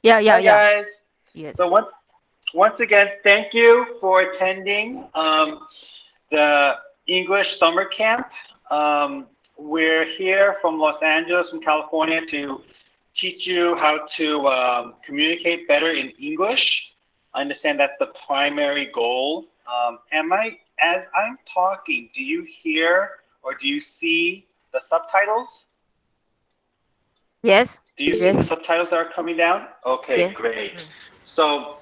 Yeah, yeah, Hi yeah. guys. So Yes. once again, thank you for attending the English summer camp. We're here from Los Angeles, from California, to teach you how to communicate better in English. I understand that's the primary goal. As I'm talking, do you hear or do you see the subtitles? Yes. Do you see the Yes. subtitles that are coming down? Okay, Yes. great. Mm. So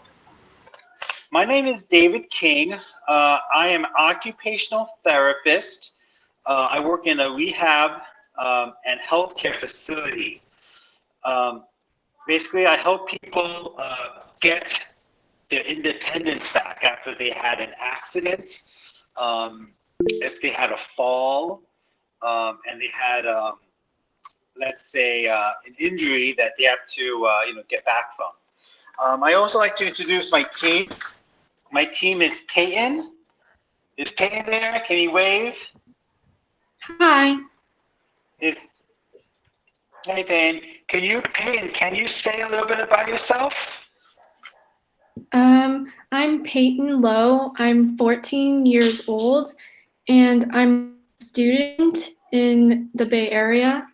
my name is David King. I am an occupational therapist. I work in a rehab and healthcare facility. Um, Basically, I help people get their independence back after they had an accident, if they had a fall, and they had, let's say, an injury that they have to, get back from. I also like to introduce my team. My team is Peyton. Is Peyton there? Can he wave? Hi, Is Hey Peyton. Peyton, can you say a little bit about yourself? I'm Peyton Lowe. I'm 14 years old and I'm a student in the Bay Area.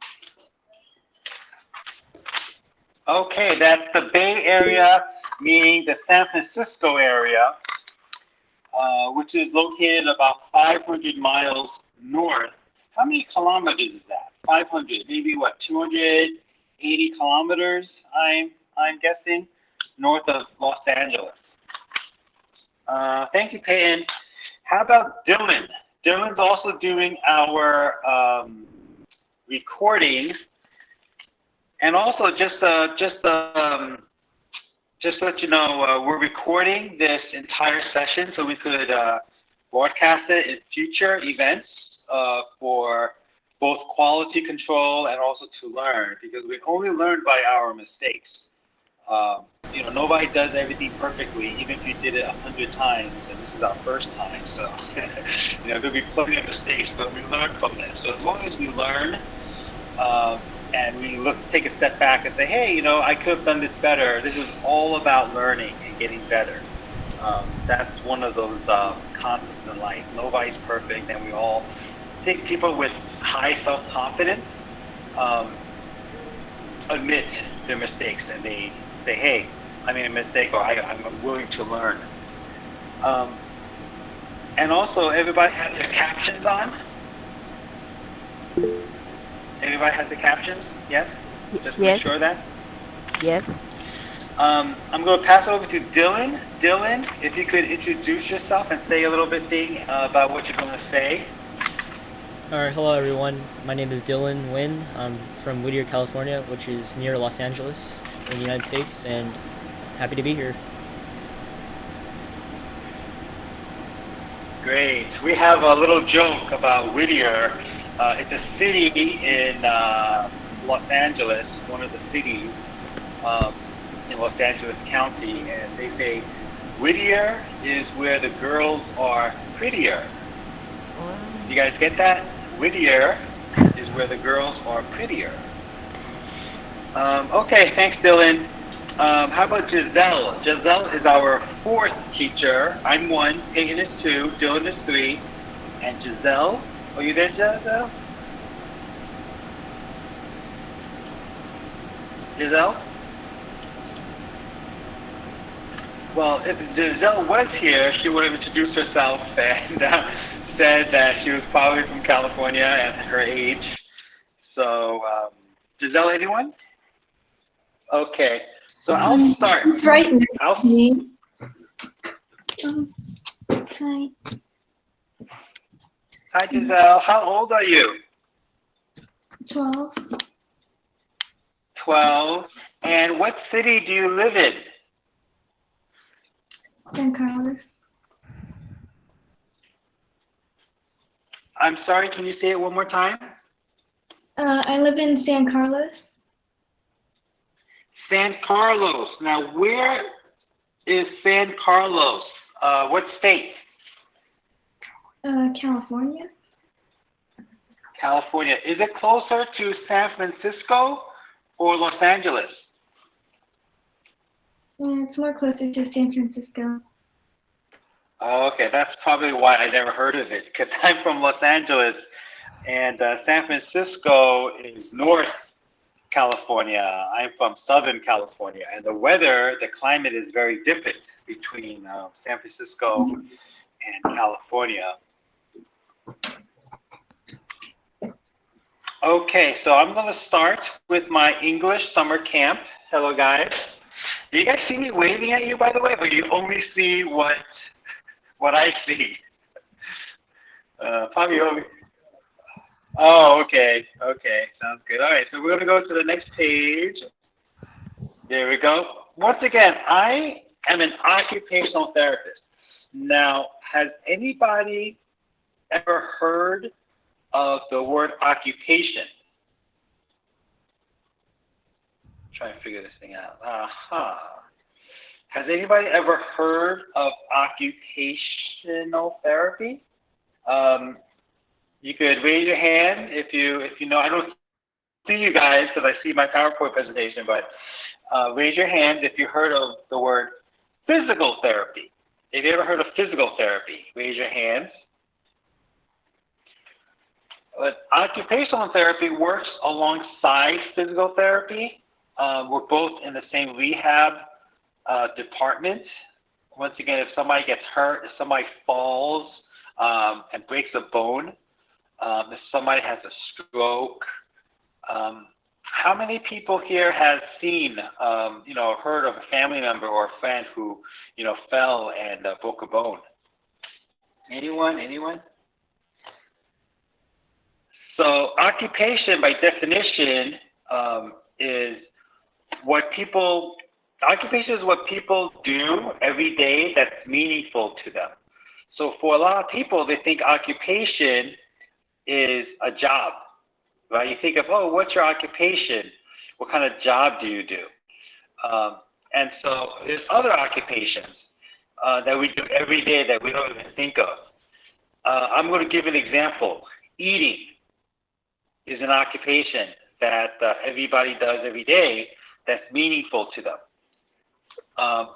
Okay, that's the Bay Area, meaning the San Francisco area, which is located about 500 miles north. How many kilometers is that? 500, maybe what, 280 kilometers, I'm guessing, north of Los Angeles. Thank you, Peyton. How about Dylan? Dylan's also doing our recording, and also just to let you know, we're recording this entire session so we could broadcast it in future events for both quality control and also to learn, because we only learn by our mistakes. Nobody does everything perfectly, even if you did it 100 times, and this is our first time. So, there'll be plenty of mistakes, but we learn from this. So as long as we learn, um, and we take a step back and say, hey, I could have done this better. This is all about learning and getting better. That's one of those concepts in life. Nobody's perfect, and we all think people with high self-confidence um, admit their mistakes and they say, hey, I made a mistake, or I'm willing to learn. Um, and also, everybody has their captions on. Everybody has the captions? Yes? Just to make Yes. sure of that. Yes. I'm going to pass it over to Dylan. Dylan, if you could introduce yourself and say a little bit about what you're going to say. All right, hello everyone. My name is Dylan Nguyen. I'm from Whittier, California, which is near Los Angeles in the United States, and happy to be here. Great. We have a little joke about Whittier. It's a city in Los Angeles, one of the cities um, in Los Angeles County, and they say Whittier is where the girls are prettier. You guys get that? Whittier is where the girls are prettier. Okay, thanks, Dylan. How about Giselle? Giselle is our fourth teacher. I'm one, Peyton is two, Dylan is three, and Giselle, are you there, Giselle? Giselle? Well, if Giselle was here, she would have introduced herself and said that she was probably from California and her age. So, Giselle, anyone? Okay, so I'll start. He's right next to I'll me. Um, Hi. Hi, Giselle. How old are you? 12. 12. And what city do you live in? San Carlos. I'm sorry, can you say it one more time? I live in San Carlos, San Carlos. Now, where is San Carlos? What state? California. California. Is it closer to San Francisco or Los Angeles? Yeah, it's more closer to San Francisco. Oh, okay, that's probably why I never heard of it, because I'm from Los Angeles, and San Francisco is North California. I'm from Southern California, and the weather, the climate is very different between San Francisco and California. Okay, so I'm going to start with my English summer camp. Hello, guys. Do you guys see me waving at you, by the way, or you only see what I see? Probably only. Oh, okay. Okay, sounds good. All right, so we're going to go to the next page. There we go. Once again, I am an occupational therapist. Now, has anybody ever heard of the word occupation? Try to figure this thing out. Has anybody ever heard of occupational therapy? You could raise your hand if you know. I don't see you guys because I see my PowerPoint presentation, but raise your hand if you heard of the word physical therapy. If you ever heard of physical therapy, raise your hands. But occupational therapy works alongside physical therapy. We're both in the same rehab department. Once again, if somebody gets hurt, if somebody falls and breaks a bone, if somebody has a stroke, how many people here have seen, heard of a family member or a friend who, fell and broke a bone? Anyone? Anyone? So occupation, by definition, is what people. Occupation is what people do every day that's meaningful to them. So for a lot of people, they think occupation is a job, right? You think of, oh, what's your occupation? What kind of job do you do? And so there's other occupations that we do every day that we don't even think of. I'm going to give an example. Eating is an occupation that everybody does every day that's meaningful to them.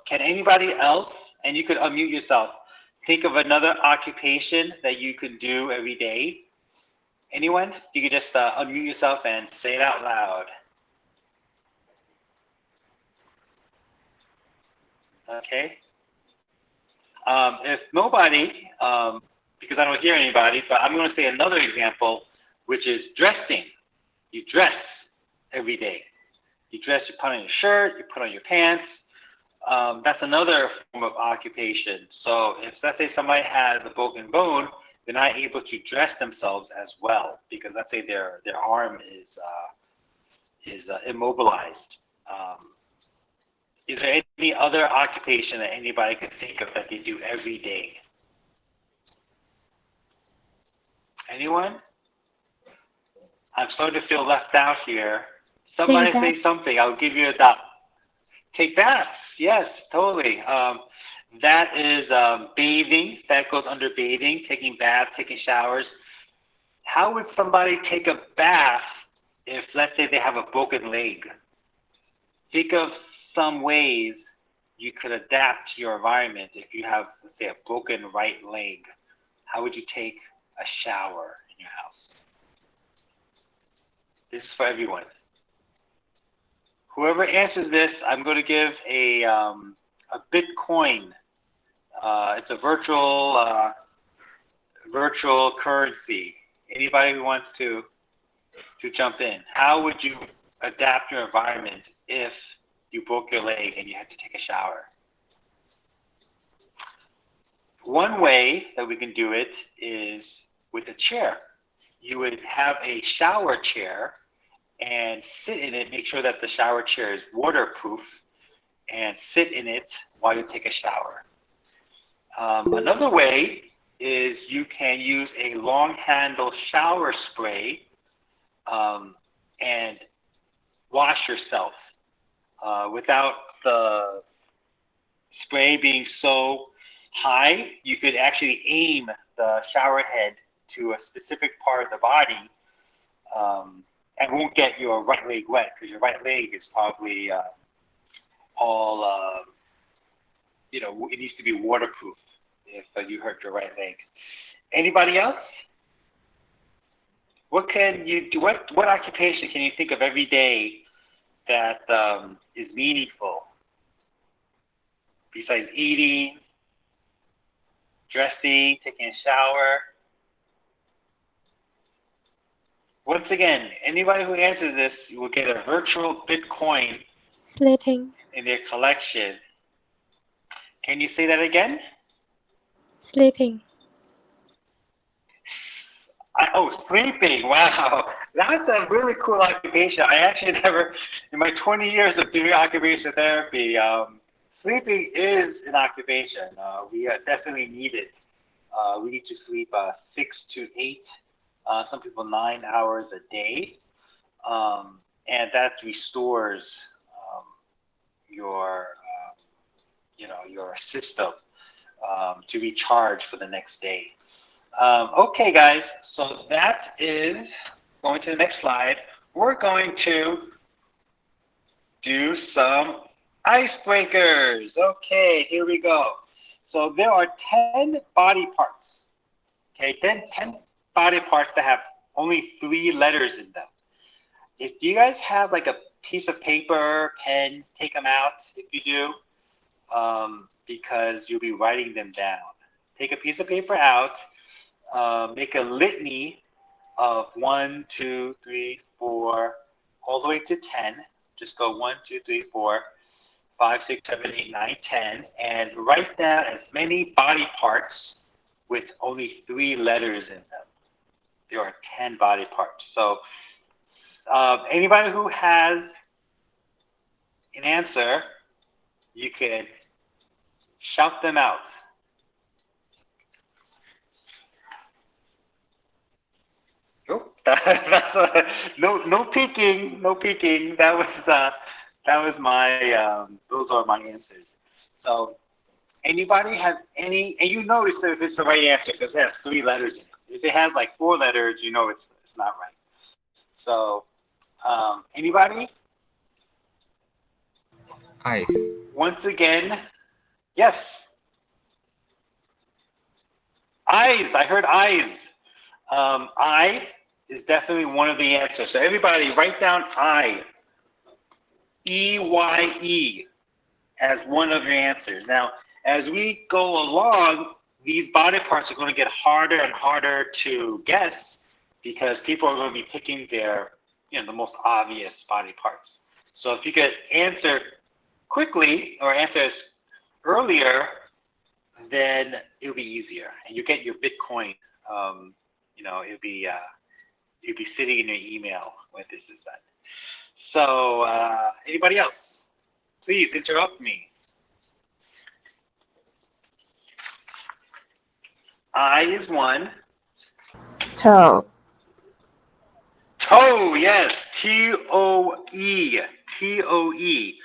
Can anybody else, and you could unmute yourself, think of another occupation that you can do every day? Anyone? You could just unmute yourself and say it out loud. Okay. If nobody, because I don't hear anybody, but I'm going to say another example, which is dressing. You dress every day. You dress, you put on your shirt, you put on your pants. That's another form of occupation. So if, let's say, somebody has a broken bone, they're not able to dress themselves as well because, let's say, their arm is immobilized. Is there any other occupation that anybody could think of that they do every day? Anyone? I'm starting to feel left out here. Somebody say something. I'll give you a dot. Take baths. Yes, totally. That is bathing. That goes under bathing, taking baths, taking showers. How would somebody take a bath if, let's say, they have a broken leg? Think of some ways you could adapt to your environment if you have, let's say, a broken right leg. How would you take a shower in your house? This is for everyone. Whoever answers this, I'm going to give a Bitcoin. It's a virtual currency. Anybody who wants to jump in? How would you adapt your environment if you broke your leg and you had to take a shower? One way that we can do it is with a chair. You would have a shower chair and sit in it, make sure that the shower chair is waterproof, and sit in it while you take a shower. Another way is you can use a long handle shower spray and wash yourself without the spray being so high. You could actually aim the shower head to a specific part of the body and won't get your right leg wet because your right leg is probably all it needs to be waterproof if you hurt your right leg. Anybody else? What can you do? What occupation can you think of every day that is meaningful besides eating, dressing, taking a shower? Once again, anybody who answers this will get a virtual Bitcoin Sleeping. in their collection. Can you say that again? Sleeping. Sleeping. Wow. That's a really cool occupation. I actually never, in my 20 years of doing occupational therapy, sleeping is an occupation. We definitely need it. We need to sleep 6 to 8, some people 9 hours a day. And that restores your system to recharge for the next day. Okay, guys, so that is going to the next slide. We're going to do some icebreakers. Okay, here we go. So there are 10 body parts. Okay, 10 body parts that have only 3 letters in them. Do you guys have like a piece of paper, pen, take them out if you do, because you'll be writing them down. Take a piece of paper out, make a litany of 1, 2, 3, 4, all the way to 10. Just go 1, 2, 3, 4, 5, 6, 7, 8, 9, 10, and write down as many body parts with only 3 letters in them. There are 10 body parts. So anybody who has an answer, you can shout them out. Oh, no peeking, no peeking. That was my those are my answers. So anybody have any? And you notice if it's the right answer because it has 3 letters in it. If it has like 4 letters, you know it's not right. So anybody? Eyes. Once again, yes. Eyes. I heard eyes. Eye is definitely one of the answers. So everybody write down eye. E-Y-E as one of your answers. Now, as we go along, these body parts are going to get harder and harder to guess because people are going to be picking their, the most obvious body parts. So if you could answer quickly or answer earlier, then it'll be easier, and you get your Bitcoin. It'll be sitting in your email when this is done. So anybody else? Please interrupt me. I is one. Toe. Toe, yes. T-O-E. T-O-E.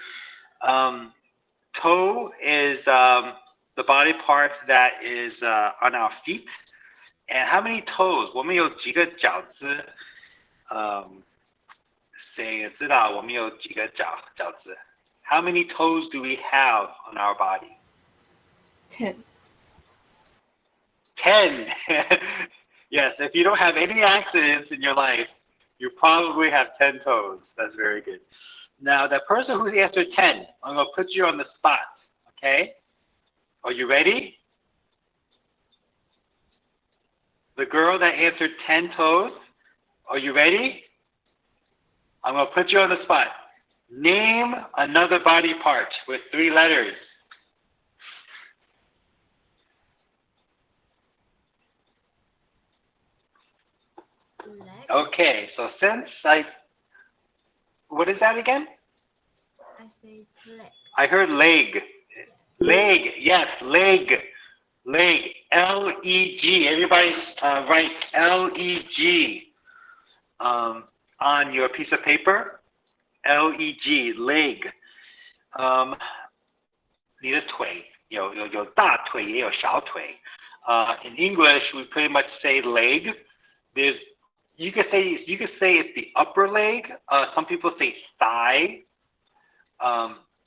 Toe is the body part that is on our feet. And how many toes? 我们有几个脚趾？谁知道我们有几个脚趾？ How many toes do we have on our body? 10. 10. Yes, if you don't have any accidents in your life, you probably have 10 toes. That's very good. Now, the person who answered 10, I'm going to put you on the spot, okay? Are you ready? The girl that answered 10 toes, are you ready? I'm going to put you on the spot. Name another body part with 3 letters. Leg. Okay, so since what is that again? I say leg. I heard leg. Leg, yes, leg. Leg, L-E-G. Everybody's write L-E-G on your piece of paper. L-E-G, leg. 你的腿有大腿也有小腿。In English, we pretty much say leg. You could say it's the upper leg. Some people say thigh.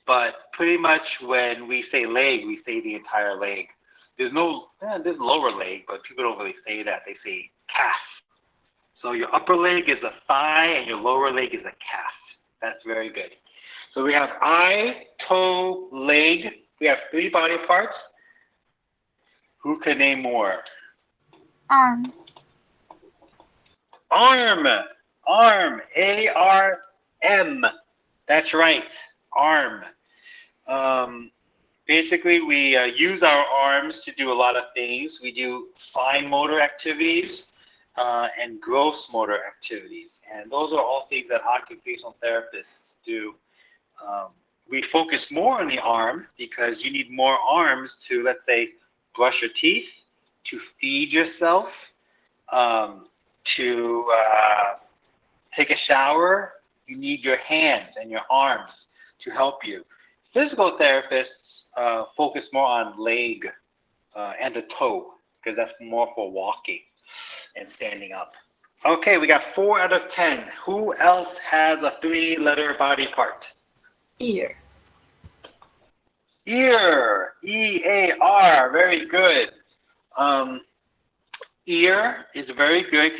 but pretty much when we say leg, we say the entire leg. There's lower leg, but people don't really say that. They say calf. So your upper leg is a thigh and your lower leg is a calf. That's very good. So we have eye, toe, leg. We have 3 body parts. Who can name more? Arm. Arm. Arm. A-R-M. That's right. Arm. Basically, we use our arms to do a lot of things. We do fine motor activities and gross motor activities. And those are all things that occupational therapists do. We focus more on the arm because you need more arms to, let's say, brush your teeth, to feed yourself, to take a shower. You need your hands and your arms to help you. Physical therapists focus more on leg and the toe because that's more for walking and standing up. Okay, we got 4 out of 10. Who else has a 3-letter body part? Ear. Ear. E-A-R. Very good. Ear is very good.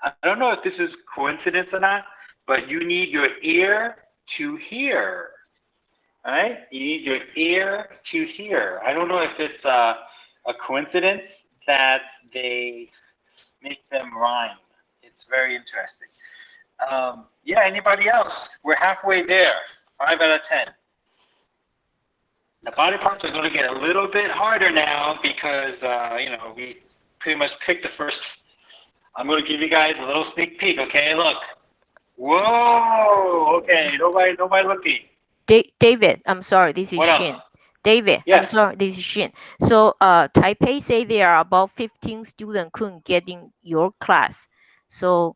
I don't know if this is coincidence or not, but you need your ear to hear. All right? You need your ear to hear. I don't know if it's a coincidence that they make them rhyme. It's very interesting. Yeah, anybody else? We're halfway there. 5 out of 10. The body parts are going to get a little bit harder now because, we pretty much picked the first. I'm going to give you guys a little sneak peek, okay? Look. Whoa! Okay, nobody looking. David, I'm sorry, this is What Shin. else? David, I'm Yes. sorry, this is Shin. So Taipei say there are about 15 students couldn't get in your class. So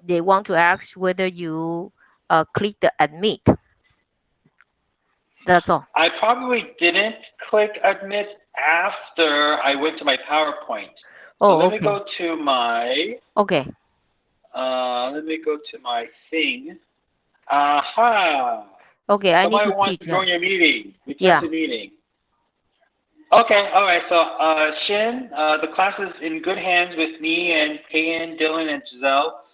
they want to ask whether you click the admit. That's all. I probably didn't click admit after I went to my PowerPoint. So Oh, let okay. me go to my Okay. Thing. Aha. Okay, I need Somebody to wants teach to join your meeting. Yeah. The meeting. Okay, all right. So Shin, the class is in good hands with me and Peyton, Dylan, and Giselle.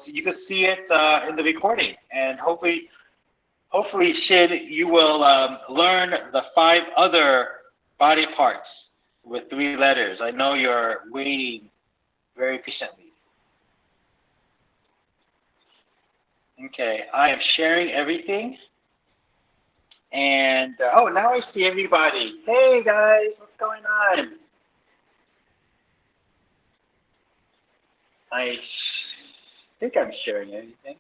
You can see it in the recording, and hopefully, Shin, you will learn the 5 other body parts with 3 letters. I know you're waiting very patiently. Okay, I am sharing everything. And, now I see everybody. Hey, guys, what's going on? I think I'm sharing everything.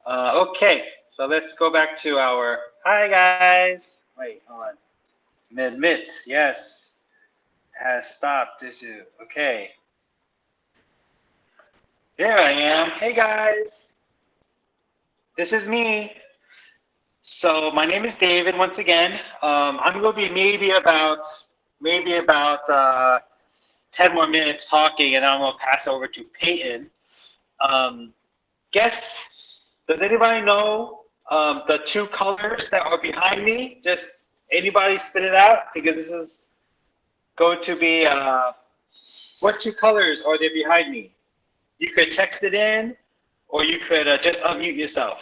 Okay, so let's go back to our, hi, guys. Wait, hold on. Admit, yes, has stopped issue. Okay. There I am. Hey, guys. This is me. So my name is David once again. I'm going to be maybe about 10 more minutes talking, and then I'm going to pass over to Peyton. Does anybody know the 2 colors that are behind me? Just anybody spit it out, because this is going to be, what 2 colors are there behind me? You could text it in, or you could just unmute yourself.